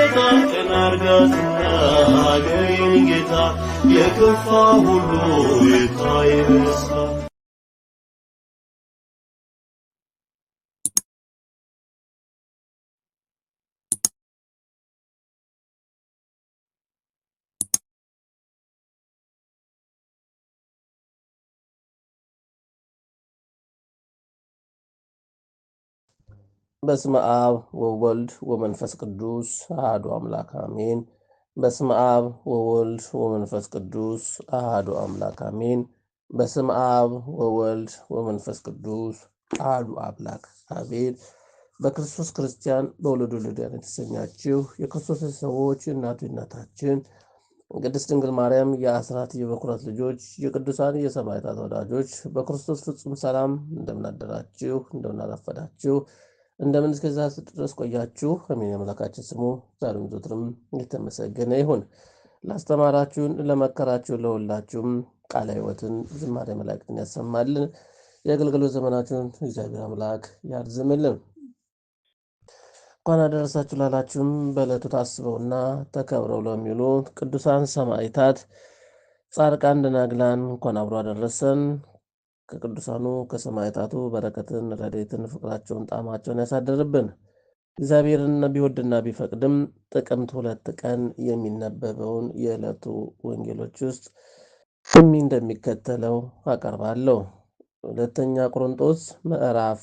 ጌታ ቀና አርጋትና ሀገሬን ጌታ የከፋ ሁሉ ይታይ በደስታ። በስመ አብ ወወልድ ወመንፈስ ቅዱስ አሐዱ አምላክ አሜን። በስመ አብ ወወልድ ወመንፈስ ቅዱስ አሐዱ አምላክ አሜን። በስመ አብ ወወልድ ወመንፈስ ቅዱስ አሐዱ አምላክ አሜን። በክርስቶስ ክርስቲያን በውልዱ ልደን የተሰኛችሁ የክርስቶስ ሰዎች እናታችን ቅድስት ድንግል ማርያም የአስራት የበኩራት ልጆች የቅዱሳን የሰማዕታት ወዳጆች በክርስቶስ ፍጹም ሰላም እንደምናደራችሁ እንደምናረፈዳችሁ እንደምን እስከዛ ድረስ ቆያችሁ። አሜን። የአምላካችን ስሙ ዛሬም ዘወትርም የተመሰገነ ይሁን። ላስተማራችሁን ለመከራችሁን ለሁላችሁም ቃለ ሕይወትን ዝማሬ መላእክትን ያሰማልን። የአገልግሎት ዘመናችሁን እግዚአብሔር አምላክ ያርዝምልን። እንኳን አደረሳችሁ ላላችሁም በዕለቱ ታስበውና ተከብረው ለሚውሉ ቅዱሳን ሰማዕታት፣ ጻድቃን፣ ደናግላን እንኳን አብሮ አደረሰን። ከቅዱሳኑ ከሰማዕታቱ በረከትን ረድኤትን ፍቅራቸውን ጣዕማቸውን ያሳደርብን። እግዚአብሔርን ቢወድና ቢፈቅድም ጥቅምት 2 ቀን የሚነበበውን የዕለቱ ወንጌሎች ውስጥ እንደሚከተለው አቀርባለሁ። 2ኛ ቆሮንጦስ ምዕራፍ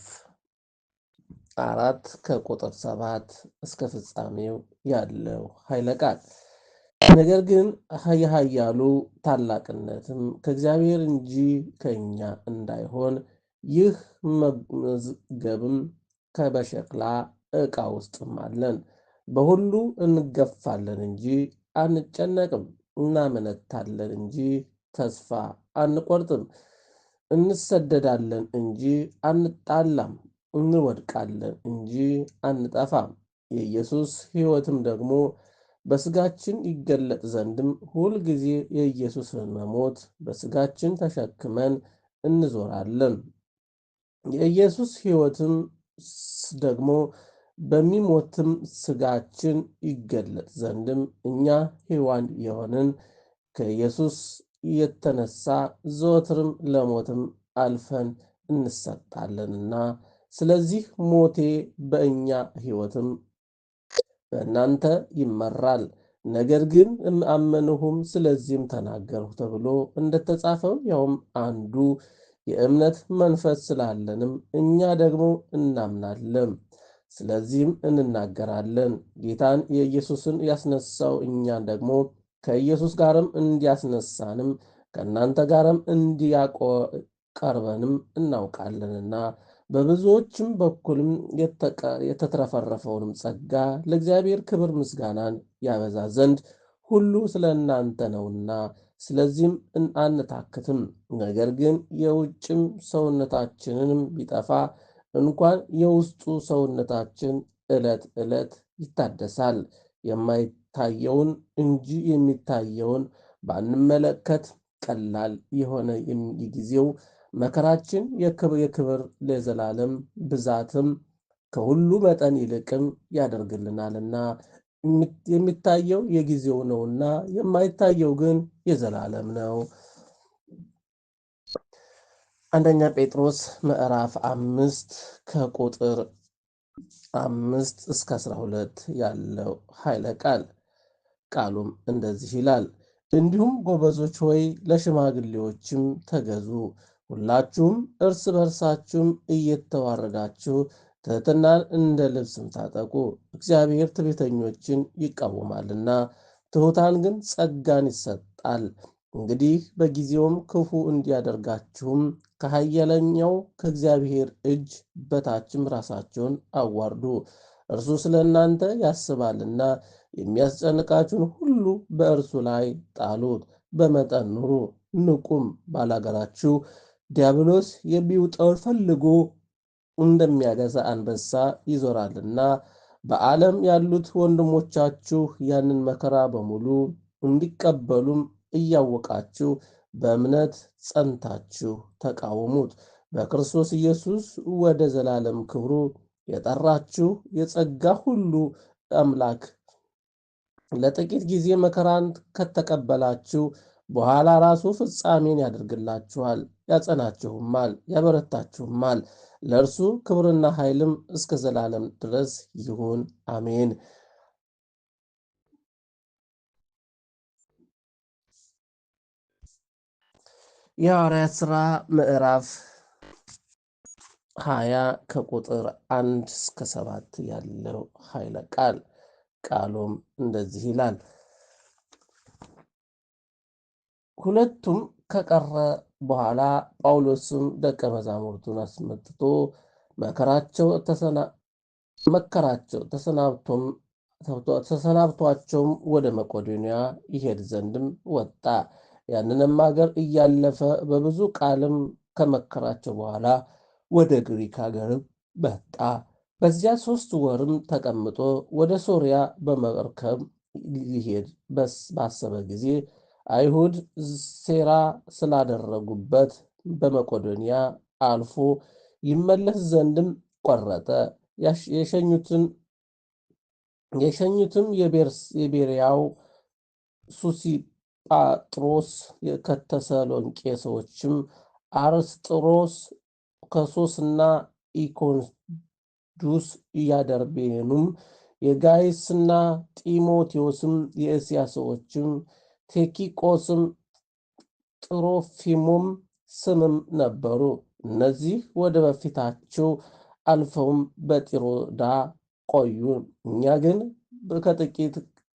4 ከቁጥር 7 እስከ ፍጻሜው ያለው ኃይለ ቃል። ነገር ግን የኃያሉ ታላቅነትም ከእግዚአብሔር እንጂ ከእኛ እንዳይሆን ይህ መዝገብም በሸክላ ዕቃ ውስጥም አለን። በሁሉ እንገፋለን እንጂ አንጨነቅም፣ እናመነታለን እንጂ ተስፋ አንቆርጥም፣ እንሰደዳለን እንጂ አንጣላም፣ እንወድቃለን እንጂ አንጠፋም። የኢየሱስ ሕይወትም ደግሞ በሥጋችን ይገለጥ ዘንድም ሁልጊዜ የኢየሱስን መሞት በሥጋችን ተሸክመን እንዞራለን። የኢየሱስ ሕይወትም ደግሞ በሚሞትም ሥጋችን ይገለጥ ዘንድም እኛ ሕያዋን የሆንን ከኢየሱስ የተነሳ ዘወትርም ለሞትም አልፈን እንሰጣለንና፣ ስለዚህ ሞቴ በእኛ ሕይወትም በእናንተ ይመራል። ነገር ግን አመንሁም ስለዚህም ተናገርሁ ተብሎ እንደተጻፈው ያውም አንዱ የእምነት መንፈስ ስላለንም እኛ ደግሞ እናምናለን፣ ስለዚህም እንናገራለን። ጌታን የኢየሱስን ያስነሳው እኛን ደግሞ ከኢየሱስ ጋርም እንዲያስነሳንም ከእናንተ ጋርም እንዲያቀርበንም እናውቃለንና፣ በብዙዎችም በኩልም የተትረፈረፈውንም ጸጋ ለእግዚአብሔር ክብር ምስጋናን ያበዛ ዘንድ ሁሉ ስለ እናንተ ነውና፣ ስለዚህም አንታክትም። ነገር ግን የውጭም ሰውነታችንንም ቢጠፋ እንኳን የውስጡ ሰውነታችን ዕለት ዕለት ይታደሳል። የማይታየውን እንጂ የሚታየውን ባንመለከት ቀላል የሆነ የጊዜው መከራችን የክብር ለዘላለም ብዛትም ከሁሉ መጠን ይልቅም ያደርግልናልና፣ የሚታየው የጊዜው ነውና የማይታየው ግን የዘላለም ነው። 1ኛ ጴጥሮስ ምዕራፍ 5 ከቁጥር 5 እስከ 12 ያለው ኃይለ ቃል። ቃሉም እንደዚህ ይላል። እንዲሁም ጎበዞች ሆይ ለሽማግሌዎችም ተገዙ፣ ሁላችሁም እርስ በርሳችሁም እየተዋረዳችሁ ትሕትናን እንደ ልብስም ታጠቁ። እግዚአብሔር ትዕቢተኞችን ይቃወማልና ትሑታን ግን ጸጋን ይሰጣል። እንግዲህ በጊዜውም ክፉ እንዲያደርጋችሁም ከኃያለኛው ከእግዚአብሔር እጅ በታችም ራሳቸውን አዋርዱ። እርሱ ስለ እናንተ ያስባልና የሚያስጨንቃችሁን ሁሉ በእርሱ ላይ ጣሉት። በመጠን ኑሩ፣ ንቁም። ባላጋራችሁ ዲያብሎስ የሚውጠውን ፈልጎ እንደሚያገሳ አንበሳ ይዞራልና፣ በዓለም ያሉት ወንድሞቻችሁ ያንን መከራ በሙሉ እንዲቀበሉም እያወቃችሁ በእምነት ጸንታችሁ ተቃወሙት። በክርስቶስ ኢየሱስ ወደ ዘላለም ክብሩ የጠራችሁ የጸጋ ሁሉ አምላክ ለጥቂት ጊዜ መከራን ከተቀበላችሁ በኋላ ራሱ ፍጻሜን ያደርግላችኋል፣ ያጸናችሁማል፣ ያበረታችሁማል። ለእርሱ ክብርና ኃይልም እስከ ዘላለም ድረስ ይሁን፣ አሜን። የሐዋርያት ሥራ ምዕራፍ 20 ከቁጥር 1 እስከ 7 ያለው ኃይለ ቃል። ቃሉም እንደዚህ ይላል። ሁለቱም ከቀረ በኋላ ጳውሎስም ደቀ መዛሙርቱን አስመጥቶ መከራቸው ተሰናብቷቸውም ወደ መቄዶንያ ይሄድ ዘንድም ወጣ። ያንንም አገር እያለፈ በብዙ ቃልም ከመከራቸው በኋላ ወደ ግሪክ ሀገርም መጣ። በዚያ 3 ወርም ተቀምጦ ወደ ሶርያ በመርከብ ሊሄድ ባሰበ ጊዜ አይሁድ ሴራ ስላደረጉበት በመቄዶንያ አልፎ ይመለስ ዘንድም ቆረጠ። የሸኙትም የቤርያው ሱሲጳጥሮስ ከተሰሎንቄ ሰዎችም አርስጥሮስ ከሶስና ኢኮንዱስ ያደርቤኑም የጋይስና ጢሞቴዎስም የእስያ ሰዎችም ቴኪቆስም ጥሮፊሞም ስምም ነበሩ። እነዚህ ወደ በፊታቸው አልፈውም በጢሮዳ ቆዩ። እኛ ግን ከጥቂት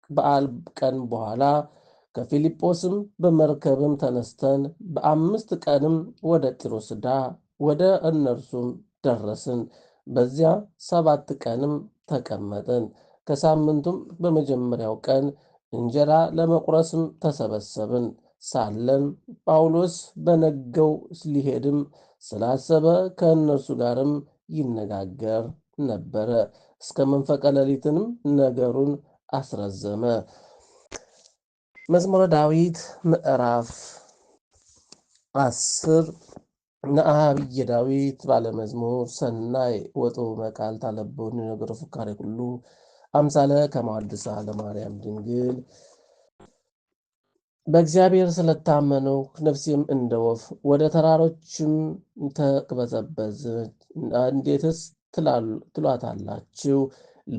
በዓል ቀን በኋላ ከፊልጶስም በመርከብም ተነስተን በ5 ቀንም ወደ ጢሮስዳ ወደ እነርሱም ደረስን። በዚያ 7 ቀንም ተቀመጥን። ከሳምንቱም በመጀመሪያው ቀን እንጀራ ለመቁረስም ተሰበሰብን ሳለን ጳውሎስ በነገው ሊሄድም ስላሰበ ከእነርሱ ጋርም ይነጋገር ነበረ። እስከ መንፈቀ ሌሊትንም ነገሩን አስረዘመ። መዝሙረ ዳዊት ምዕራፍ 10 ነአብየ ዳዊት ባለመዝሙር ሰናይ ወጥዑመ ቃል ታለብዎን ነገረ ፍካሬ ኩሉ አምሳለ ከመሐድሳ ለማርያም ድንግል። በእግዚአብሔር ስለታመነው ነፍሴም እንደ ወፍ ወደ ተራሮችም ተቅበዘበዘች። እንዴትስ ትሏታላችሁ?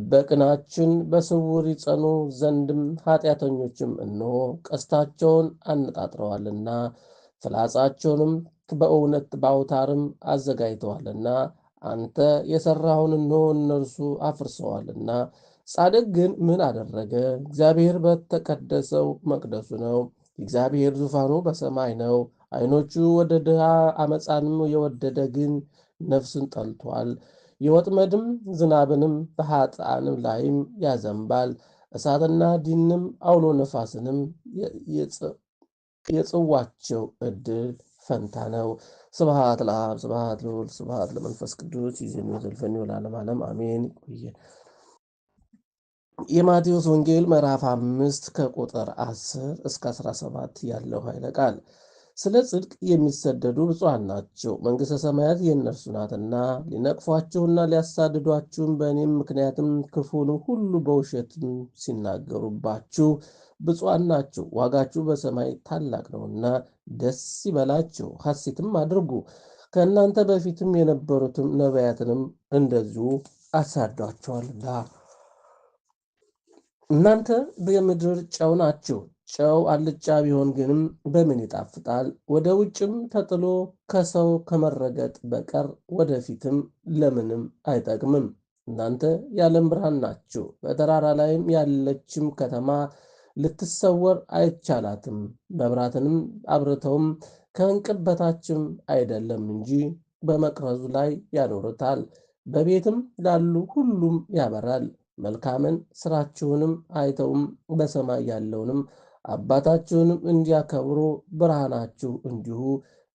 በቅናችን በስውር ይጸኑ ዘንድም ኃጢአተኞችም እነሆ ቀስታቸውን አነጣጥረዋልና ፍላጻቸውንም በእውነት በአውታርም አዘጋጅተዋልና አንተ የሠራኸውን እነሆ እነርሱ አፍርሰዋልና። ጻድቅ ግን ምን አደረገ? እግዚአብሔር በተቀደሰው መቅደሱ ነው። እግዚአብሔር ዙፋኑ በሰማይ ነው። ዓይኖቹ ወደ ድሃ አመፃንም የወደደ ግን ነፍስን ጠልቷል። የወጥመድም ዝናብንም በኃጥአንም ላይም ያዘንባል። እሳትና ዲንም አውሎ ነፋስንም የጽዋቸው ዕድል ፈንታ ነው። ስብሐት ለአብ ስብሐት ለወልድ ስብሐት ለመንፈስ ቅዱስ ይእዜኒ ወዘልፈኒ ወለዓለመ ዓለም አሜን። ይቆየን። የማቴዎስ ወንጌል ምዕራፍ 5 ከቁጥር 10 እስከ 17 ያለው ኃይለ ቃል። ስለ ጽድቅ የሚሰደዱ ብፁዓን ናቸው፣ መንግሥተ ሰማያት የእነርሱ ናትና። ሊነቅፏችሁና ሊያሳድዷችሁም በእኔም ምክንያትም ክፉንም ሁሉ በውሸትም ሲናገሩባችሁ ብፁዓን ናችሁ፣ ዋጋችሁ በሰማይ ታላቅ ነውና። ደስ ይበላችሁ፣ ሐሴትም አድርጉ። ከእናንተ በፊትም የነበሩትም ነቢያትንም እንደዚሁ አሳዷቸዋልና። እናንተ በምድር ጨው ናችሁ። ጨው አልጫ ቢሆን ግንም በምን ይጣፍጣል? ወደ ውጭም ተጥሎ ከሰው ከመረገጥ በቀር ወደፊትም ለምንም አይጠቅምም። እናንተ የዓለም ብርሃን ናችሁ። በተራራ ላይም ያለችም ከተማ ልትሰወር አይቻላትም። መብራትንም አብርተውም ከዕንቅብ በታችም አይደለም እንጂ በመቅረዙ ላይ ያኖሩታል፣ በቤትም ላሉ ሁሉም ያበራል። መልካምን ሥራችሁንም አይተውም በሰማይ ያለውንም አባታችሁንም እንዲያከብሩ ብርሃናችሁ እንዲሁ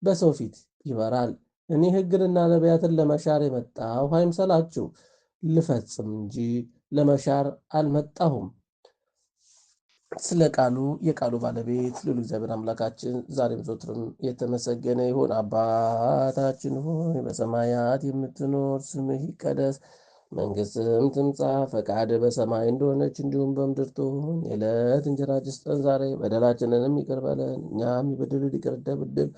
በሰው ፊት ይበራል። እኔ ሕግንና ነቢያትን ለመሻር የመጣሁ አይምሰላችሁ፣ ልፈጽም እንጂ ለመሻር አልመጣሁም። ስለ ቃሉ የቃሉ ባለቤት ልዑል እግዚአብሔር አምላካችን ዛሬም ዘወትርም የተመሰገነ ይሁን። አባታችን ሆይ በሰማያት የምትኖር ስምህ ይቀደስ፣ መንግሥትም ትምጻ፣ ፈቃድ በሰማይ እንደሆነች እንዲሁም በምድር ትሁን። የዕለት እንጀራችንን ስጠን ዛሬ፣ በደላችንንም ይቅር በለን እኛም የበደሉንን ይቅር እንደምንል።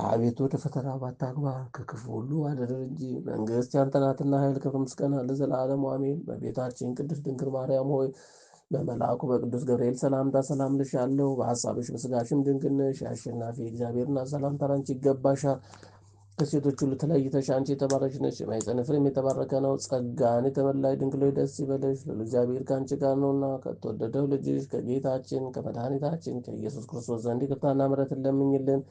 አቤቱ ወደ ፈተና አታግባን፣ ከክፉ ሁሉ አድነን እንጂ መንግሥት ያንተ ናትና፣ ኃይል፣ ክብር፣ ምስጋና ለዘላለሙ አሜን። እመቤታችን ቅድስት ድንግል ማርያም ሆይ በመልአኩ በቅዱስ ገብርኤል ሰላምታ ሰላም ልሻለሁ። በሐሳብሽ በሥጋሽም ድንግል ነሽ። የአሸናፊ እግዚአብሔርና ሰላምታ ላንቺ ይገባሻል። ከሴቶች ሁሉ ተለይተሽ አንቺ የተባረክሽ ነሽ፣ የማኅፀንሽ ፍሬም የተባረከ ነው። ጸጋን የተመላሽ ድንግል ሆይ ደስ ይበልሽ፣ ልዑል እግዚአብሔር ከአንቺ ጋር ነውና ከተወደደው ልጅሽ ከጌታችን ከመድኃኒታችን ከኢየሱስ ክርስቶስ ዘንድ ይቅርታና ምሕረትን ለምኝልን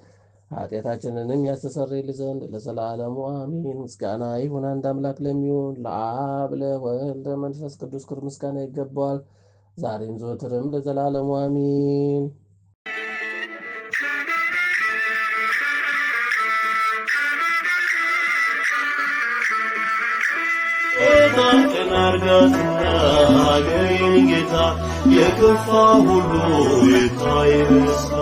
ኃጢአታችንንም ያስተሰርይልን ዘንድ ለዘላለሙ አሜን። ምስጋና ይሁን አንድ አምላክ ለሚሆን ለአብ ለወልድ ለመንፈስ ቅዱስ ክብር ምስጋና ይገባዋል፣ ዛሬም ዘወትርም ለዘላለሙ አሜን። ቀን አርጋትና ሀገሬን ጌታ የከፋ ሁሉ ይታይ በደስታ